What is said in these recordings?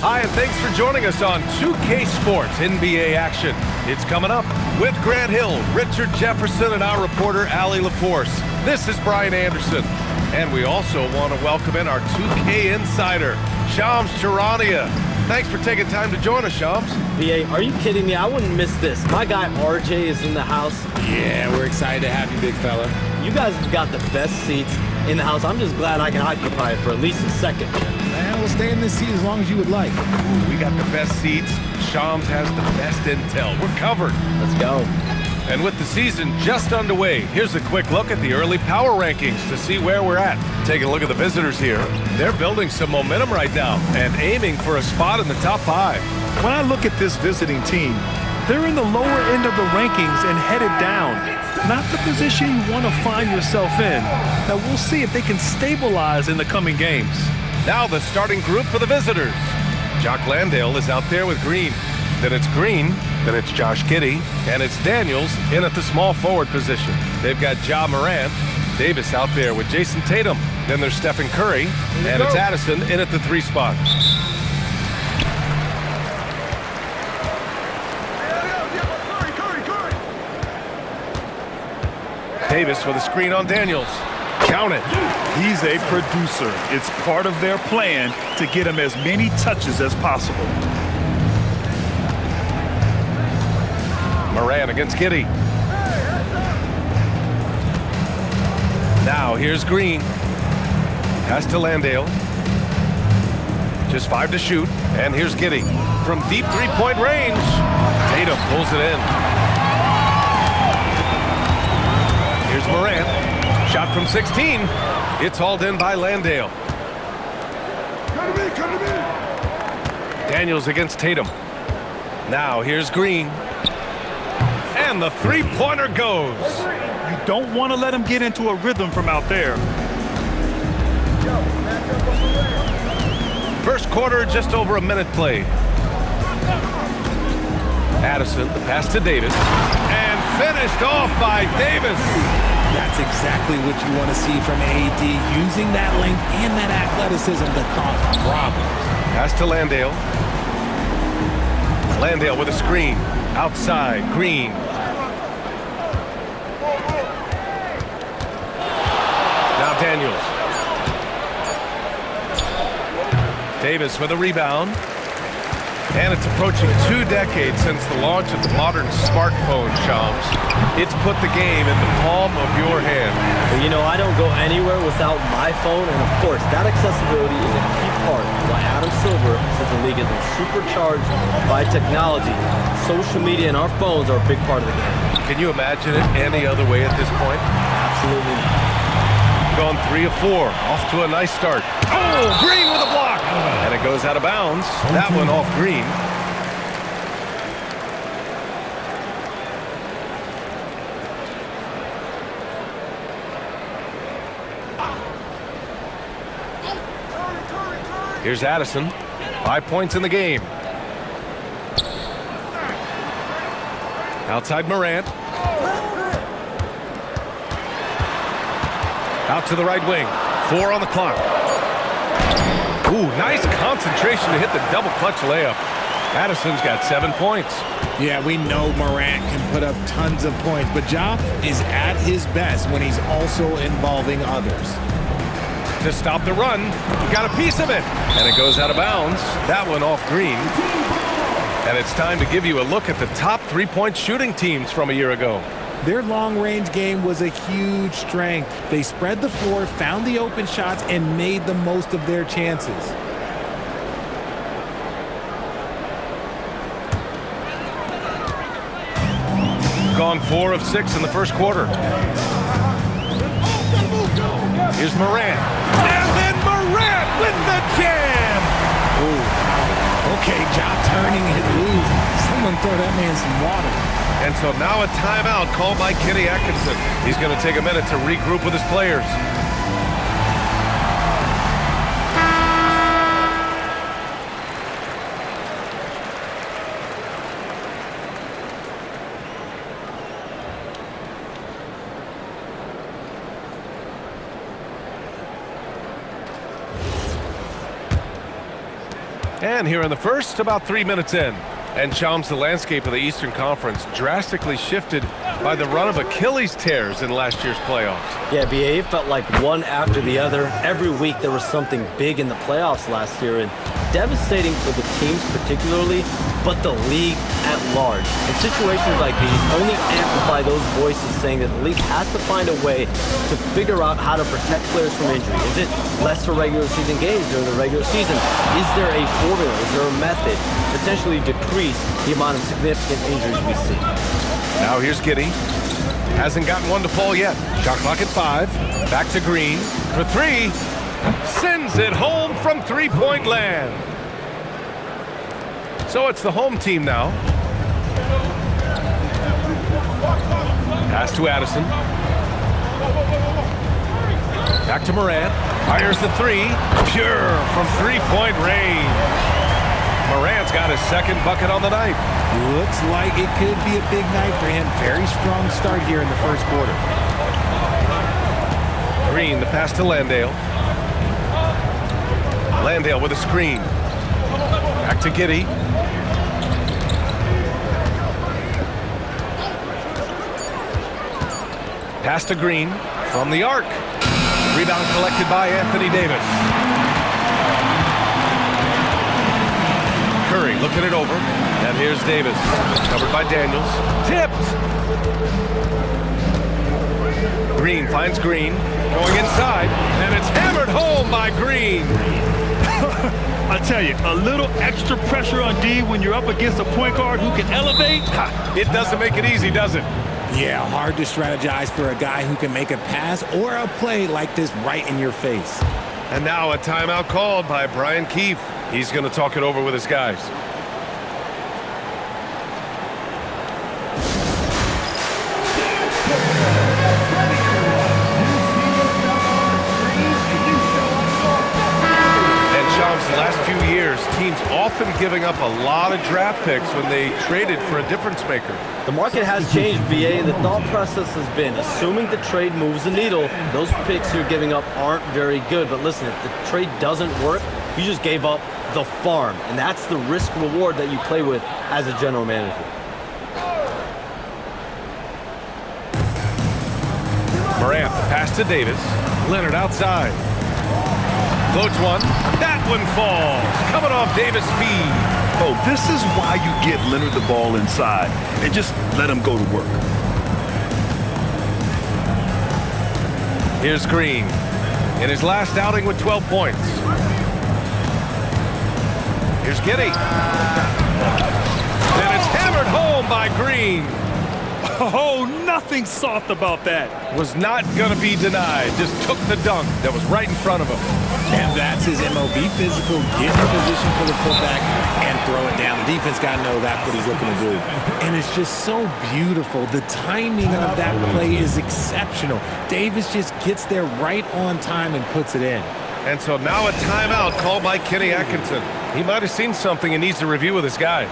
Hi, and thanks for joining us on 2K Sports NBA action. It's coming up with Grant Hill, Richard Jefferson, and our reporter, Allie LaForce. This is Brian Anderson. And we also want to welcome in our 2K insider, Shams Charania. Thanks for taking time to join us, Shams. BA, are you kidding me? I wouldn't miss this. My guy RJ is in the house. Yeah, we're excited to have you, big fella. You guys have got the best seats in the house. I'm just glad I can occupy it for at least a second. Man, we'll stay in this seat as long as you would like. Ooh, we got the best seats. Shams has the best intel. We're covered. Let's go. And with the season just underway, here's a quick look at the early power rankings to see where we're at. Taking a look at the visitors here. They're building some momentum right now and aiming for a spot in the top 5. When I look at this visiting team, they're in the lower end of the rankings and headed down. Not the position you want to find yourself in. Now we'll see if they can stabilize in the coming games. Now the starting group for the visitors. Jock Landale is out there with Green. Then it's Green, then it's Josh Giddey, and it's Daniels in at the small forward position. They've got Ja Morant, Davis out there with Jason Tatum. Then there's Stephen Curry, and it's Addison in at the 3 spot. Davis with a screen on Daniels. Count it. He's a producer. It's part of their plan to get him as many touches as possible. Morant against Giddey. Now here's Green. Pass to Landale. Just 5 to shoot. And here's Giddey. From deep 3-point range. Tatum pulls it in. Here's Morant. Shot from 16. It's hauled in by Landale. Daniels against Tatum. Now here's Green. And the 3-pointer goes. You don't want to let him get into a rhythm from out there. First quarter, just over a minute played. Addison, the pass to Davis. And finished off by Davis. That's exactly what you want to see from AD, using that length and that athleticism to cause problems. Pass to Landale. Landale with a screen. Outside, Green. Now Daniels. Davis with a rebound. And it's approaching 2 decades since the launch of the modern smartphone, Shams. It's put the game in the palm of your hand. Well, you know, I don't go anywhere without my phone, and of course, that accessibility is a key part of why Adam Silver says the league has been supercharged by technology. Social media and our phones are a big part of the game. Can you imagine it any other way at this point? Absolutely not. Gone 3 of 4. Off to a nice start. Oh, Green with a block. And it goes out of bounds. That one off Green. Here's Addison. 5 points in the game. Outside Morant. Out to the right wing. 4 on the clock. Ooh, nice concentration to hit the double clutch layup. Addison's got 7 points. Yeah, we know Morant can put up tons of points, but Ja is at his best when he's also involving others. To stop the run, he got a piece of it. And it goes out of bounds. That one off Green. And it's time to give you a look at the top 3-point shooting teams from a year ago. Their long-range game was a huge strength. They spread the floor, found the open shots, and made the most of their chances. Gone 4 of 6 in the first quarter. Here's Morant. And then Morant with the jam! Ooh. Okay, Ja turning it loose. Someone throw that man some water. And so now a timeout called by Kenny Atkinson. He's going to take a minute to regroup with his players. And here in the first, about 3 minutes in. And Chums, the landscape of the Eastern Conference drastically shifted by the run of Achilles tears in last year's playoffs. Yeah, BA, it felt like one after the other. Every week there was something big in the playoffs last year, and devastating for the teams particularly, but the league at large. And situations like these only amplify those voices saying that the league has to find a way to figure out how to protect players from injury. Is it lesser regular season games during the regular season? Is there a formula? Is there a method? Potentially decrease the amount of significant injuries we see. Now here's Giddey. Hasn't gotten one to fall yet. Shot clock at 5. Back to Green for 3. Sends it home from three-point land. So it's the home team now. Pass to Addison. Back to Morant. Fires the 3. Pure from three-point range. Morant's got his second bucket on the night. Looks like it could be a big night for him. Very strong start here in the first quarter. Green, the pass to Landale. Landale with a screen. Back to Giddey. Pass to Green from the arc. Rebound collected by Anthony Davis. Curry looking it over. And here's Davis. Covered by Daniels. Tipped. Green finds Green. Going inside. And it's hammered home by Green. I tell you, a little extra pressure on D when you're up against a point guard who can elevate. It doesn't make it easy, does it? Yeah, hard to strategize for a guy who can make a pass or a play like this right in your face. And now a timeout called by Brian Keefe. He's going to talk it over with his guys. The last few years, teams often giving up a lot of draft picks when they traded for a difference maker. The market has changed, VA, and the thought process has been, assuming the trade moves the needle, those picks you're giving up aren't very good. But listen, if the trade doesn't work, you just gave up the farm, and that's the risk reward that you play with as a general manager. Morant, pass to Davis. Leonard outside. Floats one. That one falls. Coming off Davis' feed. Oh, this is why you get Leonard the ball inside and just let him go to work. Here's Green. In his last outing with 12 points. Here's Giddey. And it's hammered home by Green. Oh, nothing soft about that. Was not going to be denied. Just took the dunk that was right in front of him. And that's his MO. Be physical, get in position for the putback, and throw it down. The defense got to know that's what he's looking to do. And it's just so beautiful. The timing of that play is exceptional. Davis just gets there right on time and puts it in. And so now a timeout called by Kenny Atkinson. He might have seen something and needs to review with his guys.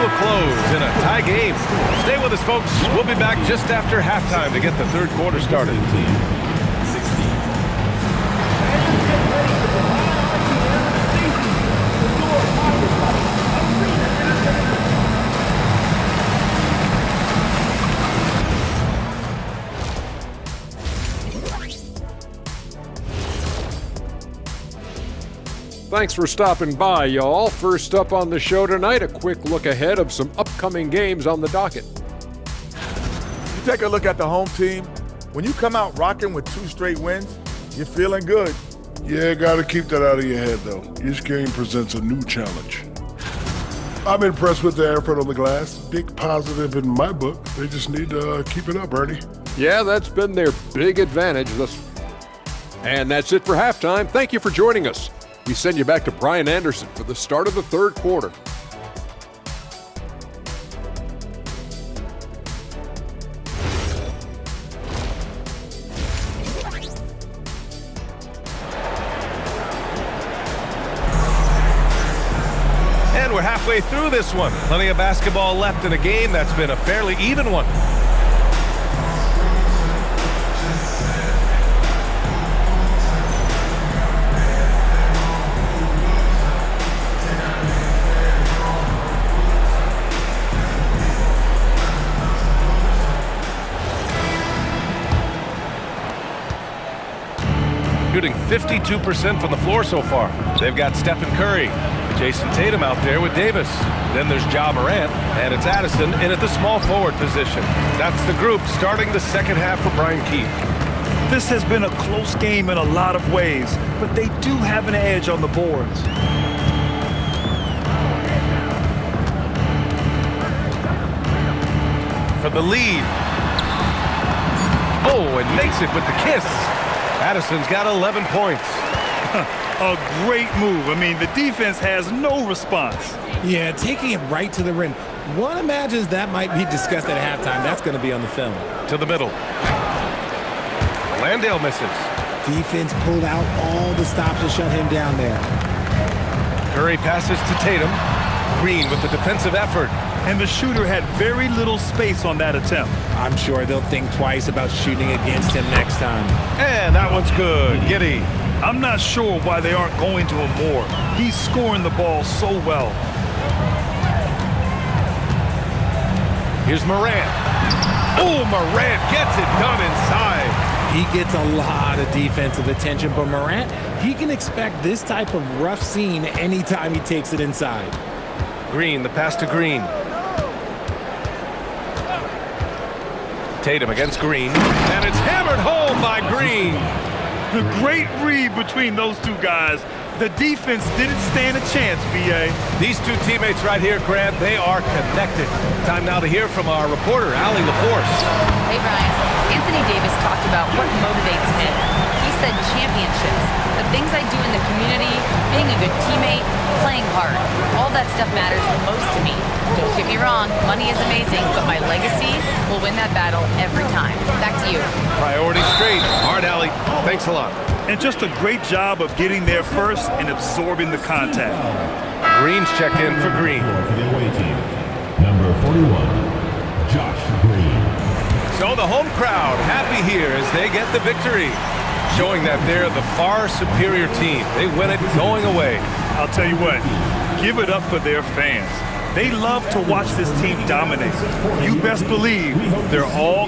Close in a tie game. Stay with us, folks. We'll be back just after halftime to get the third quarter started. Thanks for stopping by, y'all. First up on the show tonight, a quick look ahead of some upcoming games on the docket. You take a look at the home team. When you come out rocking with 2 straight wins, you're feeling good. Yeah, got to keep that out of your head, though. Each game presents a new challenge. I'm impressed with the effort on the glass. Big positive in my book. They just need to keep it up, Ernie. Yeah, that's been their big advantage. And that's it for halftime. Thank you for joining us. We send you back to Brian Anderson for the start of the third quarter. we're halfway through this one. Plenty of basketball left in a game that's been a fairly even one. Shooting 52% from the floor so far. They've got Stephen Curry, Jason Tatum out there with Davis. Then there's Ja Morant, and it's Addison in at the small forward position. That's the group starting the second half for Brian Keefe. This has been a close game in a lot of ways, but they do have an edge on the boards. For the lead. Oh, and makes it with the kiss. Addison's got 11 points. A great move. I mean, the defense has no response. Yeah, taking it right to the rim. One imagines that might be discussed at halftime. That's going to be on the film. To the middle. Landale misses. Defense pulled out all the stops to shut him down there. Curry passes to Tatum. Green with the defensive effort. And the shooter had very little space on that attempt. I'm sure they'll think twice about shooting against him next time. And that one's good. Giddey. I'm not sure why they aren't going to him more. He's scoring the ball so well. Here's Morant. Oh, Morant gets it done inside. He gets a lot of defensive attention, but Morant, he can expect this type of rough scene anytime he takes it inside. Green, the pass to Green. Tatum against Green, and it's hammered home by Green. A great read between those two guys. The defense didn't stand a chance, B.A. These two teammates right here, Grant, they are connected. Time now to hear from our reporter, Allie LaForce. Hey, Brian. Anthony Davis talked about what motivates him. He said championships, the things I do in the community, being a good teammate, playing hard. All that stuff matters the most to me. Don't get me wrong, money is amazing, but my legacy will win that battle every time. Back to you. Priority straight. Hard, Allie. Thanks a lot. And just a great job of getting there first and absorbing the contact. Green's checked in for Green. For the away team, number 41, Josh Green. So the home crowd happy here as they get the victory, showing that they're the far superior team. They win it going away. I'll tell you what, give it up for their fans. They love to watch this team dominate. You best believe they're all